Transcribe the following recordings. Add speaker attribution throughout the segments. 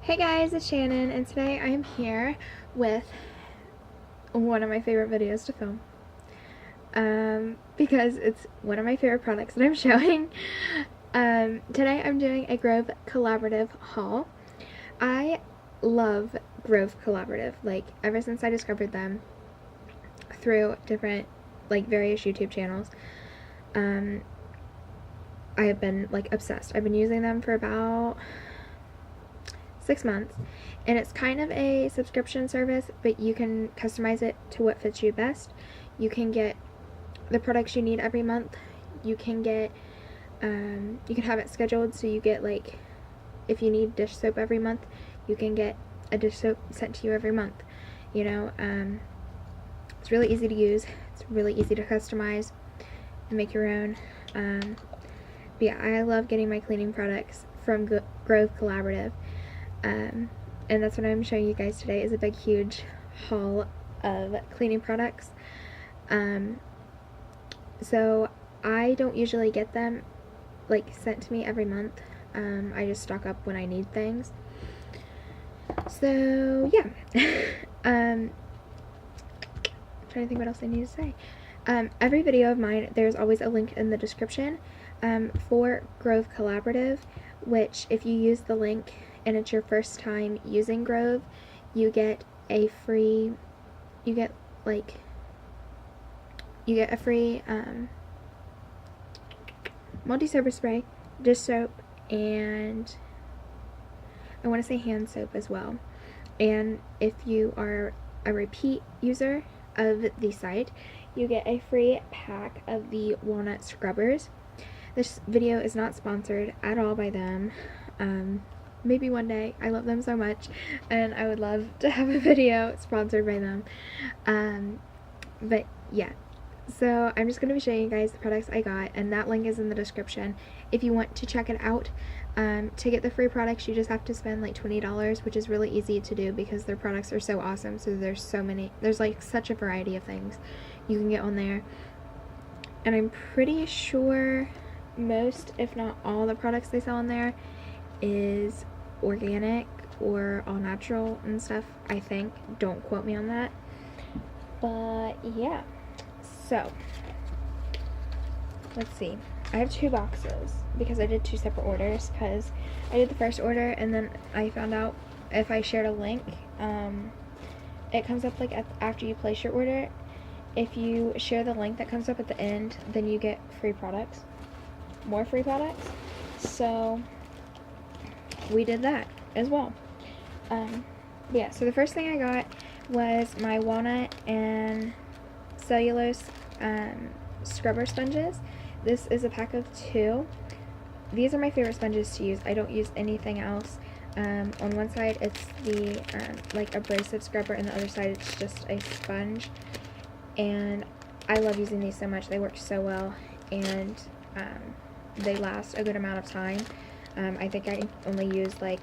Speaker 1: Hey guys, it's Shannon, and today I am here with one of my favorite videos to film. Because it's one of my favorite products that I'm showing. Today I'm doing a Grove Collaborative haul. I love Grove Collaborative, like, ever since I discovered them through different, like, various YouTube channels. I have been, like, obsessed. I've been using them for about 6 months, and it's kind of a subscription service, but you can customize it to what fits you best. You can get the products you need every month. You can get you can have it scheduled, so you get, like, if you need dish soap every month, you can get a dish soap sent to you every month, you know. It's really easy to use, it's really easy to customize and make your own. But yeah, I love getting my cleaning products from Grove Collaborative. And that's what I'm showing you guys today, is a big huge haul of cleaning products. So I don't usually get them, like, sent to me every month. I just stock up when I need things. So yeah. I'm trying to think what else I need to say. Every video of mine, there's always a link in the description for Grove Collaborative, which if you use the link and it's your first time using Grove, you get a free multi-surface spray, dish soap, and I want to say hand soap as well. And if you are a repeat user of the site, you get a free pack of the walnut scrubbers. This video is not sponsored at all by them. Maybe one day. I love them so much, and I would love to have a video sponsored by them. But yeah, so I'm just going to be showing you guys the products I got, and that link is in the description if you want to check it out. To get the free products, you just have to spend like $20, which is really easy to do because their products are so awesome. So there's like such a variety of things you can get on there, and I'm pretty sure most, if not all, the products they sell on there is organic or all natural and stuff, I think. Don't quote me on that. But yeah, so let's see. I have 2 boxes because I did 2 separate orders, because I did the first order and then I found out if I shared a link, it comes up like after you place your order. If you share the link that comes up at the end, then you get free products, more free products. So we did that as well. Yeah, so the first thing I got was my walnut and cellulose scrubber sponges. This is a pack of 2. These are my favorite sponges to use. I don't use anything else. On one side it's the like abrasive scrubber, and the other side it's just a sponge, and I love using these so much. They work so well, and they last a good amount of time. I think I only use like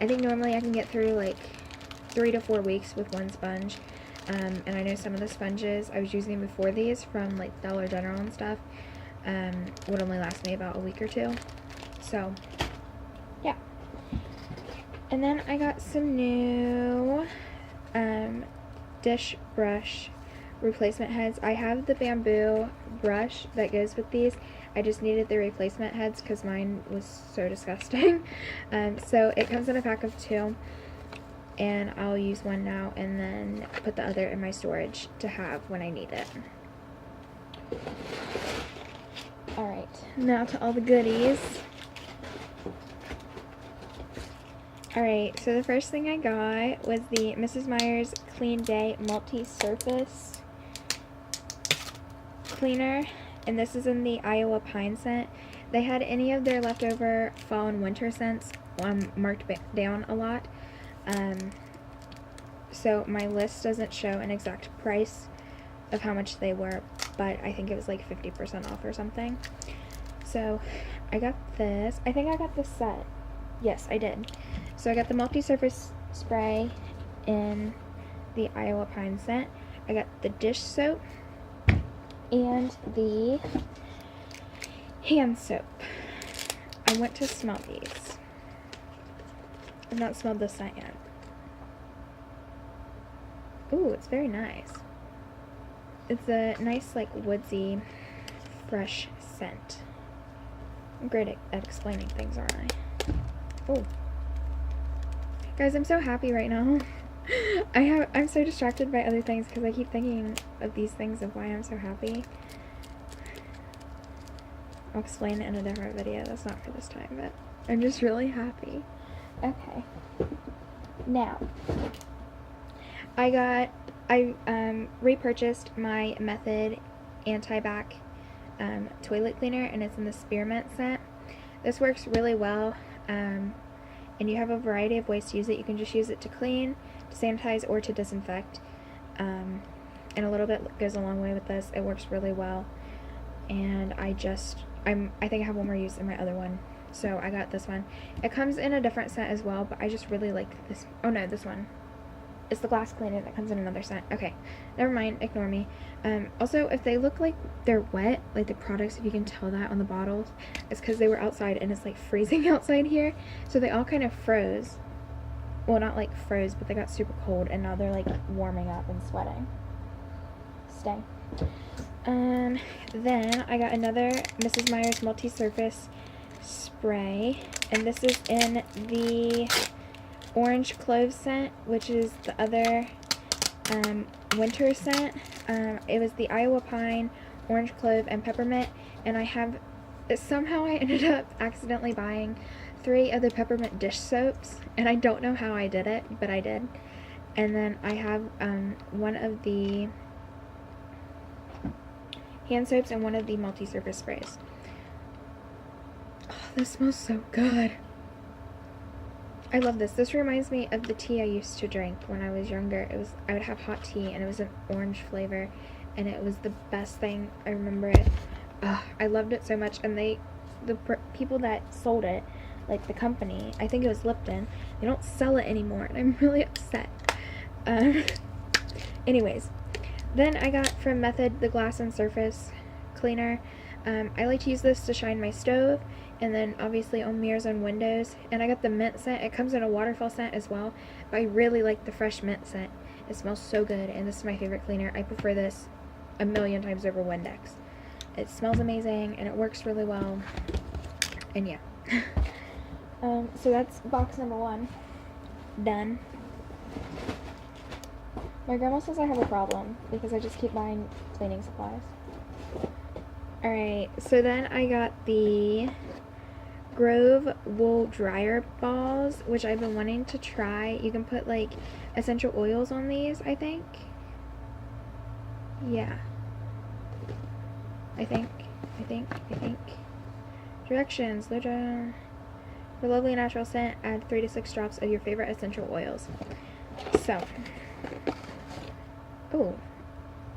Speaker 1: I think normally I can get through like 3 to 4 weeks with one sponge. And I know some of the sponges I was using before these from like Dollar General and stuff would only last me about a week or 2. So yeah. And then I got some new dish brush replacement heads. I have the bamboo brush that goes with these. I just needed the replacement heads because mine was so disgusting. So it comes in a pack of 2, and I'll use one now and then put the other in my storage to have when I need it. Alright, now to all the goodies. Alright, so the first thing I got was the Mrs. Meyer's Clean Day Multi-Surface Cleaner, and this is in the Iowa Pine scent. They had any of their leftover fall and winter scents marked down a lot. So my list doesn't show an exact price of how much they were, but I think it was like 50% off or something. So I got this. I think I got this set. Yes, I did. So I got the multi-surface spray in the Iowa Pine scent. I got the dish soap and the hand soap. I went to smell these. I've not smelled this scent yet. Ooh, it's very nice. It's a nice, like, woodsy, fresh scent. I'm great at explaining things, aren't I? Oh. Guys, I'm so happy right now. I'm so distracted by other things because I keep thinking of these things of why I'm so happy. I'll explain it in a different video. That's not for this time, but I'm just really happy. Okay. Now, I repurchased my Method Anti-Bac toilet cleaner, and it's in the spearmint scent. This works really well, and you have a variety of ways to use it. You can just use it to clean, to sanitize, or to disinfect, and a little bit goes a long way with this. It works really well, and I think I have one more use in my other one, so I got this one. It comes in a different scent as well, but I just really like this. Oh no, this one. It's the glass cleaner that comes in another scent. Okay, never mind, ignore me. Also, if they look like they're wet, like the products, if you can tell that on the bottles, it's because they were outside and it's like freezing outside here. So they all kind of froze. Well, not like froze, but they got super cold and now they're like warming up and sweating. Stay. Then I got another Mrs. Meyer's multi-surface spray, and this is in the orange clove scent, which is the other winter scent. It was the Iowa pine, orange clove, and peppermint, and somehow I ended up accidentally buying 3 of the peppermint dish soaps, and I don't know how I did it, but I did. And then I have one of the hand soaps and one of the multi-surface sprays. Oh, this smells so good. I love this. This reminds me of the tea I used to drink when I was younger. I would have hot tea, and it was an orange flavor, and it was the best thing. I remember it. I loved it so much, and the people that sold it, like the company, I think it was Lipton, they don't sell it anymore, and I'm really upset. Anyways, then I got from Method the glass and surface cleaner. I like to use this to shine my stove, and then obviously on mirrors and windows. And I got the mint scent. It comes in a waterfall scent as well, but I really like the fresh mint scent. It smells so good, and this is my favorite cleaner. I prefer this a million times over Windex. It smells amazing, and it works really well, and yeah. So that's box number 1 done. My grandma says I have a problem because I just keep buying cleaning supplies. Alright, so then I got the Grove wool dryer balls, which I've been wanting to try. You can put like essential oils on these, I think. Yeah. I think. Directions. For lovely natural scent, add 3 to 6 drops of your favorite essential oils. So. Oh.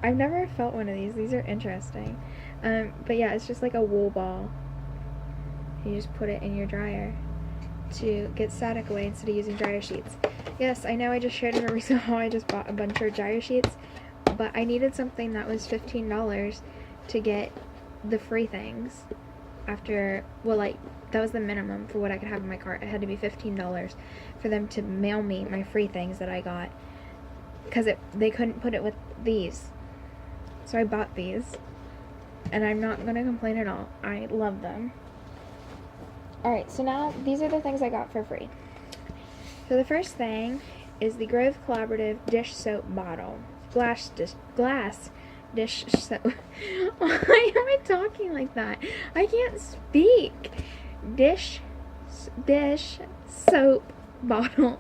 Speaker 1: I've never felt one of these. These are interesting. But yeah, it's just like a wool ball. You just put it in your dryer to get static away instead of using dryer sheets. Yes, I know I just shared in a recent haul I just bought a bunch of dryer sheets, but I needed something that was $15 to get the free things after, well, like, that was the minimum for what I could have in my cart. It had to be $15 for them to mail me my free things that I got, because they couldn't put it with these. So I bought these, and I'm not going to complain at all. I love them. Alright, so now these are the things I got for free. So the first thing is the Grove Collaborative dish soap bottle. Glass dish soap. Why am I talking like that? I can't speak. Dish soap bottle.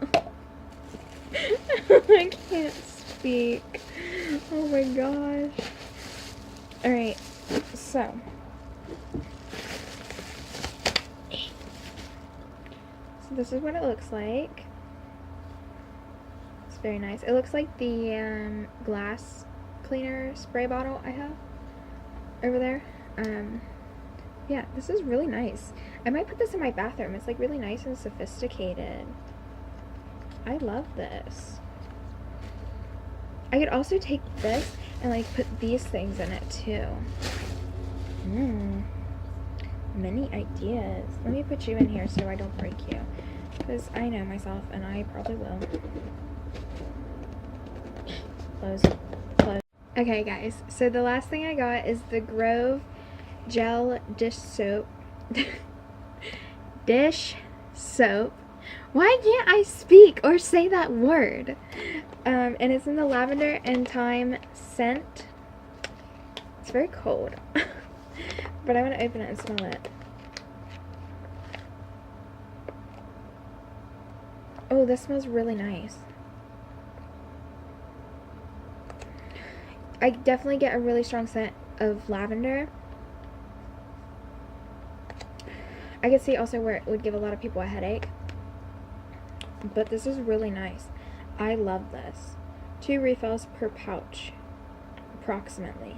Speaker 1: I can't speak. Oh my gosh. Alright, so this is what it looks like. It's very nice. It looks like the glass cleaner spray bottle I have over there. Yeah, this is really nice. I might put this in my bathroom. It's like really nice and sophisticated. I love this. I could also take this and like put these things in it too. Many ideas. Let me put you in here so I don't break you. because I know myself and I probably will. Close. Close. Okay, guys, so the last thing I got is the Grove Gel Dish Soap. Dish Soap. Why can't I speak or say that word? And it's in the lavender and thyme scent. It's very cold. But I'm going to open it and smell it. Oh, this smells really nice. I definitely get a really strong scent of lavender. I could see also where it would give a lot of people a headache. But this is really nice. I love this. 2 refills per pouch, approximately.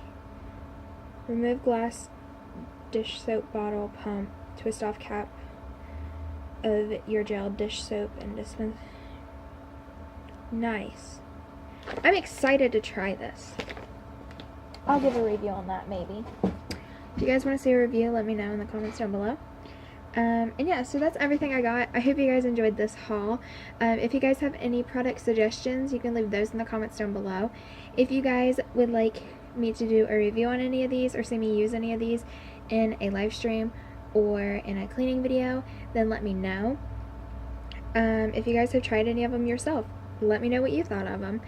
Speaker 1: Remove glass dish soap bottle, pump, twist off cap of your gel dish soap and dispense. Nice. I'm excited to try this. I'll give a review on that maybe. If you guys want to see a review, let me know in the comments down below. And yeah, so that's everything I got. I hope you guys enjoyed this haul. If you guys have any product suggestions, you can leave those in the comments down below. If you guys would like me to do a review on any of these or see me use any of these in a live stream or in a cleaning video, then let me know. If you guys have tried any of them yourself, let me know what you thought of them.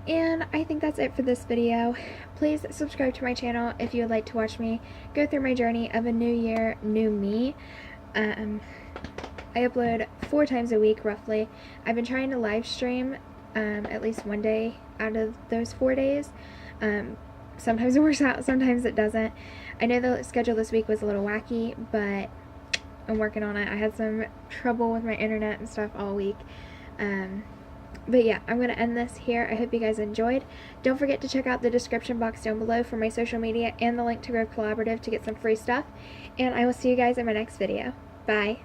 Speaker 1: And I think that's it for this video. Please subscribe to my channel if you would like to watch me go through my journey of a new year, new me. I upload 4 times a week roughly. I've been trying to live stream at least one day out of those 4 days. Sometimes it works out, sometimes it doesn't. I know the schedule this week was a little wacky, but I'm working on it. I had some trouble with my internet and stuff all week. But yeah, I'm going to end this here. I hope you guys enjoyed. Don't forget to check out the description box down below for my social media and the link to Grove Collaborative to get some free stuff. And I will see you guys in my next video. Bye.